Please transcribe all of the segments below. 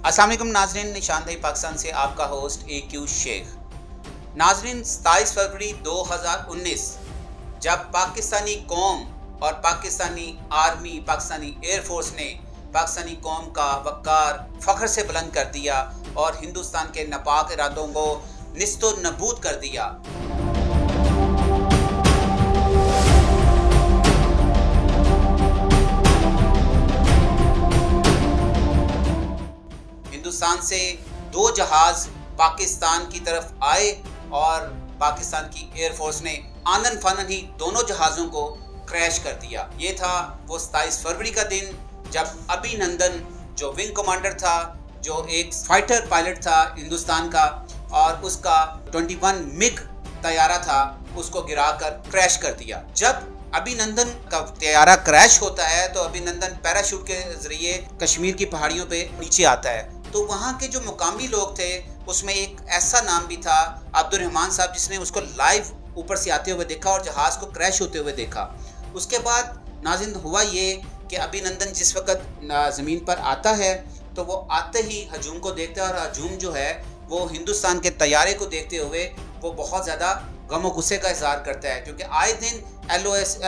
अस्सलाम वालेकुम नाजरीन, निशानदेही पाकिस्तान से आपका होस्ट AQ शेख। नाजरीन, 27 फरवरी 2019 जब पाकिस्तानी कौम और पाकिस्तानी आर्मी, पाकिस्तानी एयरफोर्स ने पाकिस्तानी कौम का वक़ार फ़ख्र से बुलंद कर दिया और हिंदुस्तान के नापाक इरादों को निस्तो नबूद कर दिया। हिंदुस्तान से 2 जहाज़ पाकिस्तान की तरफ आए और पाकिस्तान की एयरफोर्स ने आनन फानन ही दोनों जहाज़ों को क्रैश कर दिया। ये था वो 27 फरवरी का दिन जब अभिनंदन, जो विंग कमांडर था, जो एक फाइटर पायलट था हिंदुस्तान का, और उसका 21 मिग तैयारा था, उसको गिराकर क्रैश कर दिया। जब अभिनंदन का तैयारा क्रैश होता है तो अभिनंदन पैराशूट के जरिए कश्मीर की पहाड़ियों पे नीचे आता है। तो वहाँ के जो मुकामी लोग थे उसमें एक ऐसा नाम भी था अब्दुर्रहमान साहब, जिसने उसको लाइव ऊपर से आते हुए देखा और जहाज़ को क्रैश होते हुए देखा। उसके बाद नाज़रीन हुआ ये कि अभिनंदन जिस वक्त ज़मीन पर आता है तो वो आते ही हजूम को देखता है, और हजूम जो है वो हिंदुस्तान के तैयारे को देखते हुए वो बहुत ज़्यादा गम और गुस्से का इजहार करता है, क्योंकि आए दिन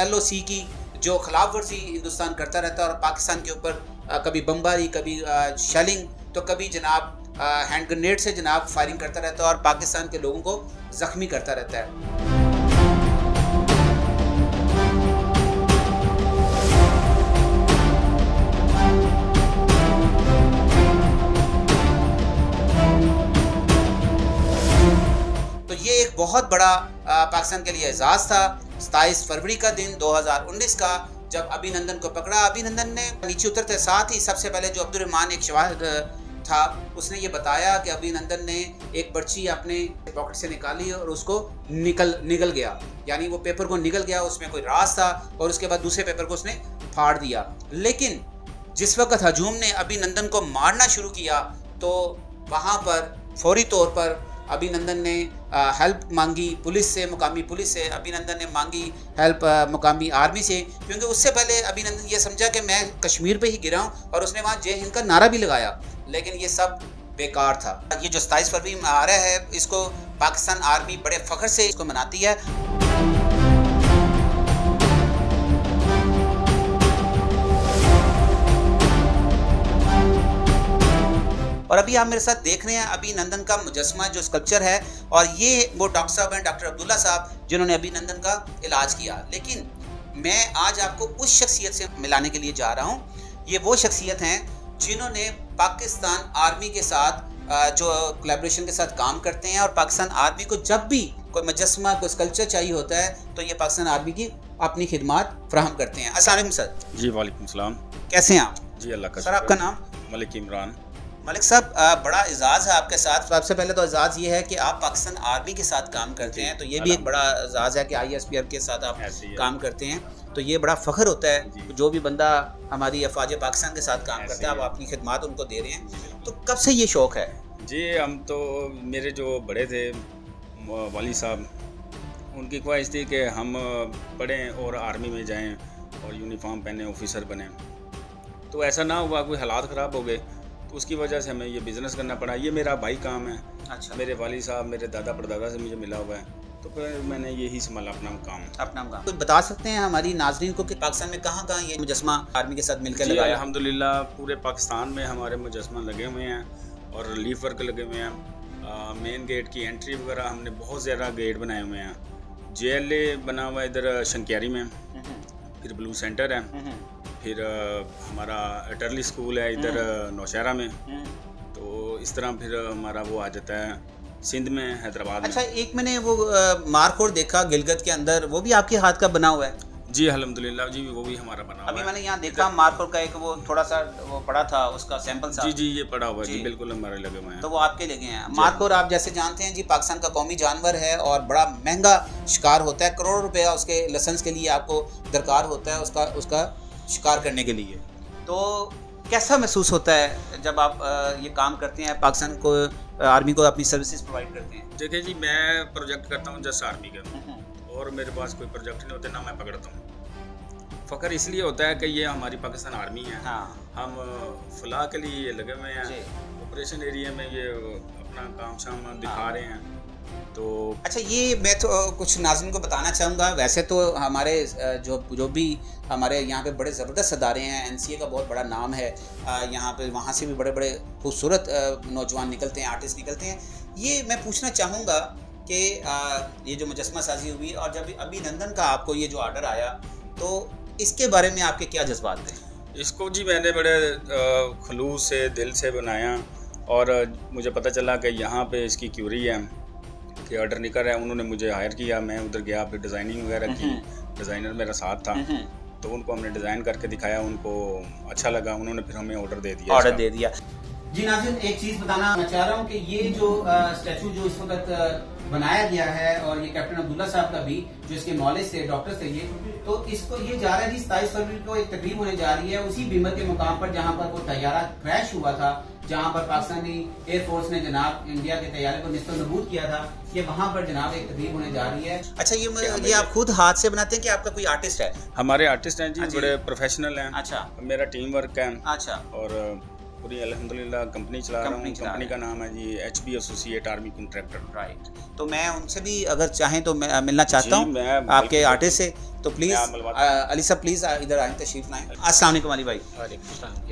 LOC की जो खिलाफ वर्जी हिंदुस्तान करता रहता है और पाकिस्तान के ऊपर कभी बमबारी, कभी शेलिंग, तो कभी जनाब हैंड ग्रेनेड से जनाब फायरिंग करता रहता है और पाकिस्तान के लोगों को ज़ख्मी करता रहता है। ये एक बहुत बड़ा पाकिस्तान के लिए एजाज़ था। 27 फरवरी का दिन 2019 का जब अभिनंदन को पकड़ा, अभिनंदन ने नीचे उतरते साथ ही सबसे पहले जो अब्दुर्रहमान एक शवाहिद था उसने ये बताया कि अभिनंदन ने एक पर्ची अपने पॉकेट से निकाली और उसको निगल गया, यानी वो पेपर को निगल गया, उसमें कोई राज था, और उसके बाद दूसरे पेपर को उसने फाड़ दिया। लेकिन जिस वक्त हजूम ने अभिनंदन को मारना शुरू किया तो वहाँ पर फौरी तौर पर अभिनंदन ने हेल्प मांगी पुलिस से, मुकामी पुलिस से। अभिनंदन ने मांगी हेल्प मुकामी आर्मी से, क्योंकि उससे पहले अभिनंदन ये समझा कि मैं कश्मीर पे ही गिरा हूँ, और उसने वहाँ जय हिंद का नारा भी लगाया, लेकिन ये सब बेकार था। ये जो 27 फरवरी में आ रहा है, इसको पाकिस्तान आर्मी बड़े फ़ख्र से इसको मनाती है। और अभी आप मेरे साथ देख रहे हैं अभिनंदन का मुजस्मा, जो स्कल्पचर है, और ये वो डॉक्टर साहब हैं, डॉक्टर अब्दुल्ला साहब, जिन्होंने अभिनंदन का इलाज किया। लेकिन मैं आज आपको उस शख्सियत से मिलाने के लिए जा रहा हूँ। ये वो शख्सियत हैं जिन्होंने पाकिस्तान आर्मी के साथ जो कोलैबोरेशन के साथ काम करते हैं, और पाकिस्तान आर्मी को जब भी कोई मुजस्मा, कोई स्कल्पचर चाहिए होता है तो ये पाकिस्तान आर्मी की अपनी खिदमात फराहम करते हैं। अस्सलाम वालेकुम सर। जी वालेकुम सलाम। कैसे हैं आप? जी अल्लाह का। सर आपका नाम? मलिक इमरान। मलिक साहब, बड़ा एजाज़ है आपके साथ। सबसे पहले तो एजाज़ ये है कि आप पाकिस्तान आर्मी के साथ काम करते हैं, तो ये भी एक बड़ा एजाज़ है कि ISPR के साथ आप काम करते हैं, तो ये बड़ा फ़ख्र होता है। जो भी बंदा हमारी अफ़वाज पाकिस्तान के साथ काम करता है, आप अपनी खिदमात उनको दे रहे हैं, तो कब से ये शौक़ है? जी हम तो, मेरे जो बड़े थे वाली साहब, उनकी ख्वाहिश थी कि हम पढ़ें और आर्मी में जाएँ और यूनिफॉर्म पहने, ऑफिसर बने। तो ऐसा ना हुआ, कोई हालात ख़राब हो गए, तो उसकी वजह से हमें ये बिज़नेस करना पड़ा। ये मेरा भाई काम है। अच्छा। मेरे वाली साहब मेरे दादा परदादा से मुझे मिला हुआ है, तो फिर मैंने यही संभाला अपना काम। कुछ बता सकते हैं हमारी नाज़रीन को कि पाकिस्तान में कहाँ कहाँ ये मुजस्मा आर्मी के साथ मिलकर लगाया? अल्हम्दुलिल्लाह पूरे पाकिस्तान में हमारे मुजस्मा लगे हुए हैं और रिलीफ वर्क लगे हुए हैं। मेन गेट की एंट्री वगैरह हमने बहुत ज़्यादा गेट बनाए हुए हैं। JLA बना हुआ है इधर शंकियारी में, फिर ब्लू सेंटर है, फिर हमारा अटर्ली स्कूल है इधर नौशहरा में, तो इस तरह फिर हमारा वो आ जाता है सिंध में, हैदराबाद में। अच्छा, एक मैंने वो मारकोट देखा गिलगित के अंदर, वो भी आपके हाथ का बना हुआ है? जी अल्हम्दुलिल्लाह, जी वो भी हमारा बना हुआ है। अभी मैंने यहाँ देखा मारकोट का एक वो थोड़ा सा वो पड़ा था, उसका सैंपल सा। जी ये पड़ा हुआ है जी, बिल्कुल हमारे लगे हुए हैं। तो वो आपके लगे हैं। मारकोट आप जैसे जानते हैं जी, पाकिस्तान का कौमी जानवर है और बड़ा महंगा शिकार होता है। करोड़ों रुपया उसके लाइसेंस के लिए आपको दरकार होता है उसका शिकार करने के लिए। तो कैसा महसूस होता है जब आप ये काम करते हैं, पाकिस्तान को आर्मी को अपनी सर्विसेज प्रोवाइड करते हैं? देखिए जी, मैं प्रोजेक्ट करता हूँ जस्ट आर्मी का, और मेरे पास कोई प्रोजेक्ट नहीं होते, ना मैं पकड़ता हूँ। फ़ख्र इसलिए होता है कि ये हमारी पाकिस्तान आर्मी है। हाँ। हम फलाह के लिए लगे हुए हैं, ऑपरेशन एरिया में ये अपना काम शाम दिखा रहे हैं। तो अच्छा, ये मैं तो कुछ नाज़रीन को बताना चाहूँगा, वैसे तो हमारे जो भी हमारे यहाँ पे बड़े ज़बरदस्त अदारे हैं, एनसीए का बहुत बड़ा नाम है यहाँ पे, वहाँ से भी बड़े बड़े खूबसूरत नौजवान निकलते हैं, आर्टिस्ट निकलते हैं। ये मैं पूछना चाहूँगा कि ये जो मुजस्समा साजी हुई और जब अभिनंदन का आपको ये जो ऑर्डर आया, तो इसके बारे में आपके क्या जज्बात थे? इसको जी मैंने बड़े खलूस से दिल से बनाया, और मुझे पता चला कि यहाँ पे इसकी क्यूरी है कि ऑर्डर निकल रहा है। उन्होंने मुझे हायर किया, मैं उधर गया, फिर डिज़ाइनिंग वगैरह की, डिज़ाइनर मेरा साथ था, तो उनको हमने डिज़ाइन करके दिखाया, उनको अच्छा लगा, उन्होंने फिर हमें ऑर्डर दे दिया। जी नाज़रीन, एक चीज़ बताना मैं चाह रहा हूँ कि ये जो स्टैचू जो इस वक्त बनाया गया है, और ये कैप्टन अब्दुल्ला साहब का भी, जो इसके नॉलेज थे, डॉक्टर थे ये, तो इसको ये जा रहा है जी 27 फरवरी को एक तकरीब होने जा रही है उसी बीमर के मुकाम पर जहाँ पर वो तैयारा क्रैश हुआ था, जहाँ पर पाकिस्तानी एयरफोर्स ने जनाब इंडिया के तैयारे को निस्तनाबूद किया था। ये वहाँ पर जनाब एक तकरीब होने जा रही है। अच्छा, ये आप खुद हाथ से बनाते हैं कि आपका कोई आर्टिस्ट है? हमारे आर्टिस्ट हैं जी, बड़े प्रोफेशनल हैं। अच्छा, मेरा टीम वर्क है। अच्छा, और पूरी अल्हम्दुलिल्लाह कंपनी चला रहा हूँ। कंपनी का नाम है जी HB associate army contractor. Right. तो मैं उनसे भी अगर चाहें तो मैं मिलना चाहता हूँ आपके आर्टिस्ट से, तो प्लीज़ अली साहब प्लीज़ इधर आए, तशरीफ लाएं। अस्सलाम वालेकुम अली भाई।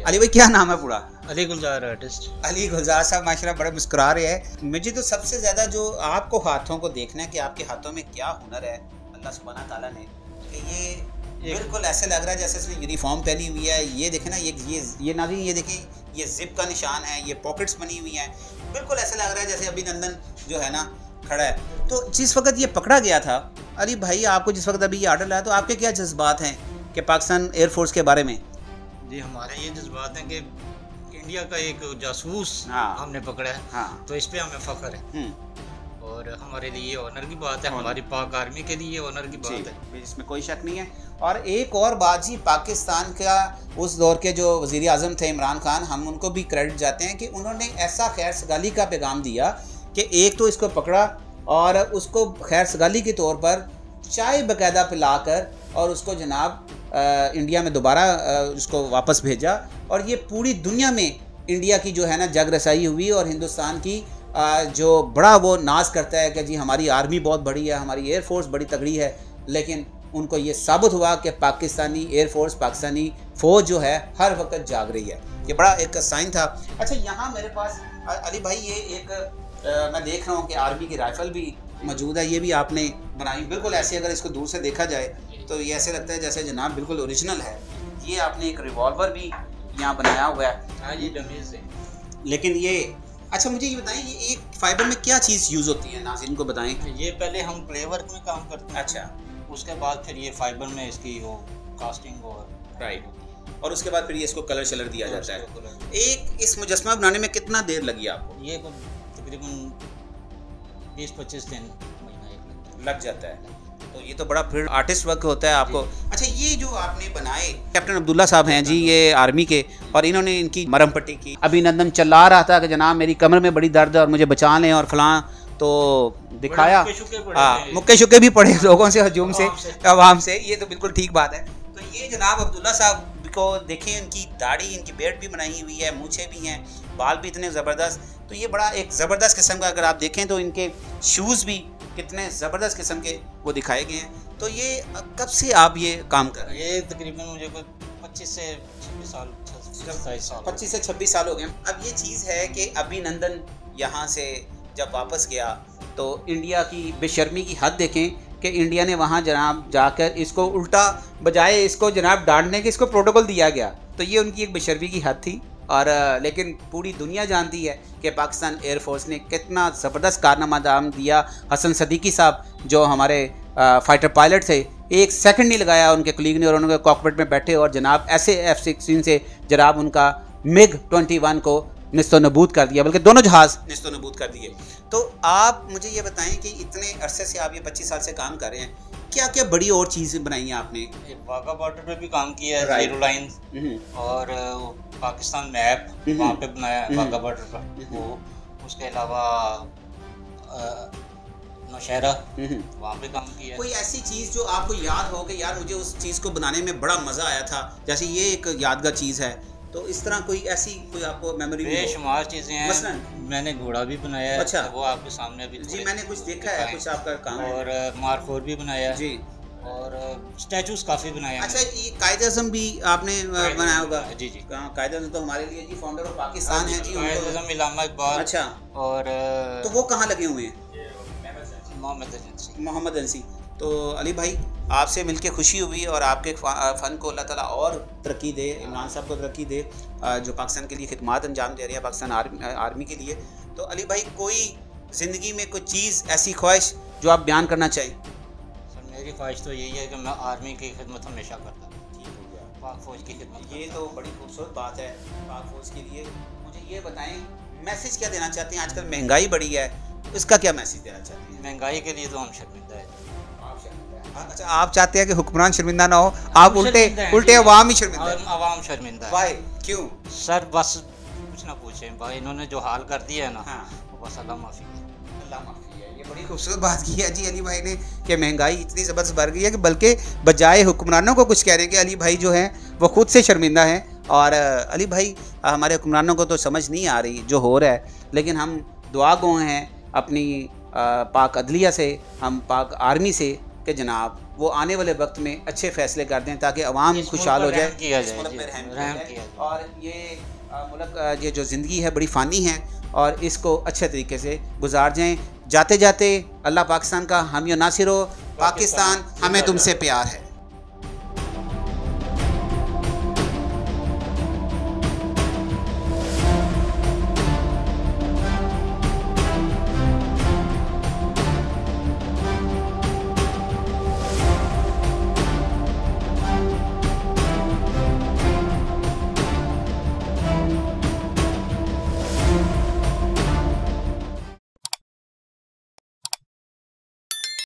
अली भाई, क्या नाम है पूरा? अली गुलजार आर्टिस्ट। अली गुलजार साहब माशाल्लाह बड़े मुस्कुरा रहे हैं। मुझे तो सबसे ज़्यादा जो आपको हाथों को देखना है कि आपके हाथों में क्या हुनर है अल्लाह सुब्हाना ताला ने, कि ये बिल्कुल ऐसे लग रहा है जैसे इसने यूनिफॉर्म पहनी हुई है। ये देखें ना, ये नाज़रीन ये देखें, ये जिप का निशान है, ये पॉकेट्स बनी हुई हैं, बिल्कुल ऐसे लग रहा है जैसे अभिनंदन जो है ना खड़ा है। तो जिस वक्त ये पकड़ा गया था अली भाई, आपको जिस वक्त अभी ये ऑर्डर लाया, तो आपके क्या जज्बात हैं कि पाकिस्तान एयरफोर्स के बारे में? जी, हमारे ये जज्बात हैं कि इंडिया का एक जासूस हमने पकड़ा है, तो इस पे हमें फ़ख्र है, और हमारे लिए ऑनर की बात है, हमारी पाक आर्मी के लिए ऑनर की बात है, इसमें कोई शक नहीं है। और एक और बात जी, पाकिस्तान का उस दौर के जो वज़ीर आज़म थे इमरान खान, हम उनको भी क्रेडिट जाते हैं कि उन्होंने ऐसा खैर सगाली का पैगाम दिया कि एक तो इसको पकड़ा और उसको खैर सगाली के तौर पर चाय बाकायदा पिलाकर और उसको जनाब इंडिया में दोबारा उसको वापस भेजा, और ये पूरी दुनिया में इंडिया की जो है ना जग रसाई हुई, और हिंदुस्तान की जो बड़ा वो नाज करता है कि जी हमारी आर्मी बहुत बड़ी है, हमारी एयरफोर्स बड़ी तगड़ी है, लेकिन उनको ये साबित हुआ कि पाकिस्तानी एयरफोर्स, पाकिस्तानी फ़ौज जो है हर वक्त जाग रही है। ये बड़ा एक साइन था। अच्छा, यहाँ मेरे पास अली भाई ये एक मैं देख रहा हूँ कि आर्मी की राइफ़ल भी मौजूद है, ये भी आपने बनाई, बिल्कुल ऐसे अगर इसको दूर से देखा जाए तो ये ऐसे लगता है जैसे जनाब बिल्कुल ओरिजिनल है। ये आपने एक रिवॉल्वर भी यहाँ बनाया हुआ है। हाँ, ये डमीज़ है, लेकिन ये अच्छा मुझे ये बताएं, ये एक फाइबर में क्या चीज़ यूज़ होती है, नाज़रीन को बताएं। ये पहले हम प्ले वर्क में काम करते हैं। अच्छा, उसके बाद फिर ये फाइबर में इसकी वो कास्टिंग और राइट, और उसके बाद फिर ये इसको कलर शलर दिया जाता है। एक इस मुजस्समा बनाने में कितना देर लगी आपको? ये तकरीबन 20-25 दिन, महीना लग जाता है। तो ये तो बड़ा फिर आर्टिस्ट वर्क होता है आपको। अच्छा, ये जो आपने बनाए, कैप्टन अब्दुल्ला साहब हैं जी, ये आर्मी के, और इन्होंने इनकी मरहम पट्टी की। अभिनंदन चिल्ला रहा था कि जनाब मेरी कमर में बड़ी दर्द है और मुझे बचा लें और फलां, तो दिखाया, मुक्के शुक्के भी पड़े लोगों से, हजूम से, अवाम से। ये तो बिल्कुल ठीक बात है। तो ये जनाब अब्दुल्ला साहब को देखें, इनकी दाढ़ी, इनकी बेल्ट भी बनाई हुई है, मूछें भी हैं, बाल भी इतने ज़बरदस्त। तो ये बड़ा एक ज़बरदस्त किस्म का, अगर आप देखें तो इनके शूज़ भी कितने ज़बरदस्त किस्म के वो दिखाए गए हैं। तो ये कब से आप ये काम कर रहे हैं? ये तकरीबन मुझे कोई 25 से 26 साल 25 से 26 साल हो गए। अब ये चीज़ है कि अभिनंदन यहाँ से जब वापस गया तो इंडिया की बेशर्मी की हद देखें कि इंडिया ने वहाँ जनाब जाकर इसको उल्टा बजाय इसको जनाब डांटने के इसको प्रोटोकॉल दिया गया। तो ये उनकी एक बेशर्मी की हद थी। और लेकिन पूरी दुनिया जानती है कि पाकिस्तान एयरफोर्स ने कितना ज़बरदस्त कारनामा अंजाम दिया। हसन सदीकी साहब जो हमारे फाइटर पायलट थे, एक सेकंड नहीं लगाया उनके कलीग ने, और उनके कॉकपिट में बैठे और जनाब ऐसे F-16 से जनाब उनका MiG-21 को निस्तोनबूद कर दिया, बल्कि दोनों जहाज़ निस्तोनबूद कर दिए। तो आप मुझे ये बताएं कि इतने अरसे से आप ये 25 साल से काम कर रहे हैं, क्या क्या बड़ी और चीज़ें बनाई हैं आपने? वाघा बॉर्डर पे भी काम किया है, जीरो लाइन, और पाकिस्तान मैप वहाँ पे बनाया है वाघा बॉर्डर पर। वो उसके अलावा नौशहरा वहाँ पे काम किया है। कोई ऐसी चीज़ जो आपको याद हो कि यार मुझे उस चीज़ को बनाने में बड़ा मज़ा आया था, जैसे ये एक यादगार चीज़ है, तो इस तरह कोई ऐसी कोई आपको मेमोरी बेशुमार चीज़ें हैं। मसलन मैंने घोड़ा भी बनाया है। अच्छा, वो आपके सामने अभी जी मैंने कुछ देखा है, कुछ आपका काम है। और मारखोर भी बनाया है जी, और स्टैचूज काफ़ी बनाए हैं। अच्छा, ये कायद-ए-आज़म भी आपने बनाया होगा? जी जी, कायद-ए-आज़म तो हमारे लिए जी फाउंडर ऑफ पाकिस्तान है जी। कायद-ए-आज़म इल्लामा इकबाल। अच्छा, और तो वो कहाँ लगे हुए हैं? मोहम्मद अंसी। तो अली भाई आपसे मिलके खुशी हुई और आपके फ़न को अल्लाह ताला और तरक्की दे, इमरान साहब को तरक्की दे जो पाकिस्तान के लिए खिदमत अंजाम दे रहे हैं, पाकिस्तान आर्मी के लिए। तो अली भाई कोई ज़िंदगी में कोई चीज़ ऐसी ख्वाहिश जो आप बयान करना चाहें? सर मेरी ख्वाहिश तो यही है कि मैं आर्मी की खिदमत हमेशा करता हूँ, पाक फ़ौज की खिदमत। ये तो बड़ी खूबसूरत बात है पाक फ़ौज के लिए। मुझे ये बताएं, मैसेज क्या देना चाहते हैं? आजकल महंगाई बढ़ी है, इसका क्या मैसेज देना चाहते हैं? महंगाई के लिए तो हम शर्मिंदा है। अच्छा, आप चाहते हैं कि हुक्मरान शर्मिंदा ना हो, आप उल्टे अवाम ही शर्मिंदा है? अवाम शर्मिंदा है। वाह, क्यों? सर बस कुछ ना पूछें भाई, इन्होंने जो हाल कर दिया है ना, हाँ, वो बस अल्लाह माफ़ी है। अल्लाह माफ़ी है। ये बड़ी खूबसूरत बात की है जी अली भाई ने कि महंगाई इतनी ज़बरदस्त बढ़ गई है कि बल्कि बजाय हुक्मरानों को कुछ कह रहे हैं कि अली भाई जो हैं वो खुद से शर्मिंदा हैं। और अली भाई हमारे हुक्मरानों को तो समझ नहीं आ रही जो हो रहा है, लेकिन हम दुआ गो हैं अपनी पाक अदलिया से, हम पाक आर्मी से कि जनाब वो आने वाले वक्त में अच्छे फ़ैसले कर दें ताकि अवाम खुशहाल हो जाए, इस मुल्क में रहम किया जाए। और ये मुल्क ये जो ज़िंदगी है बड़ी फ़ानी है और इसको अच्छे तरीके से गुजार जाएँ। जाते जाते अल्लाह पाकिस्तान का हामी और नासिर हो। पाकिस्तान हमें तुमसे प्यार है।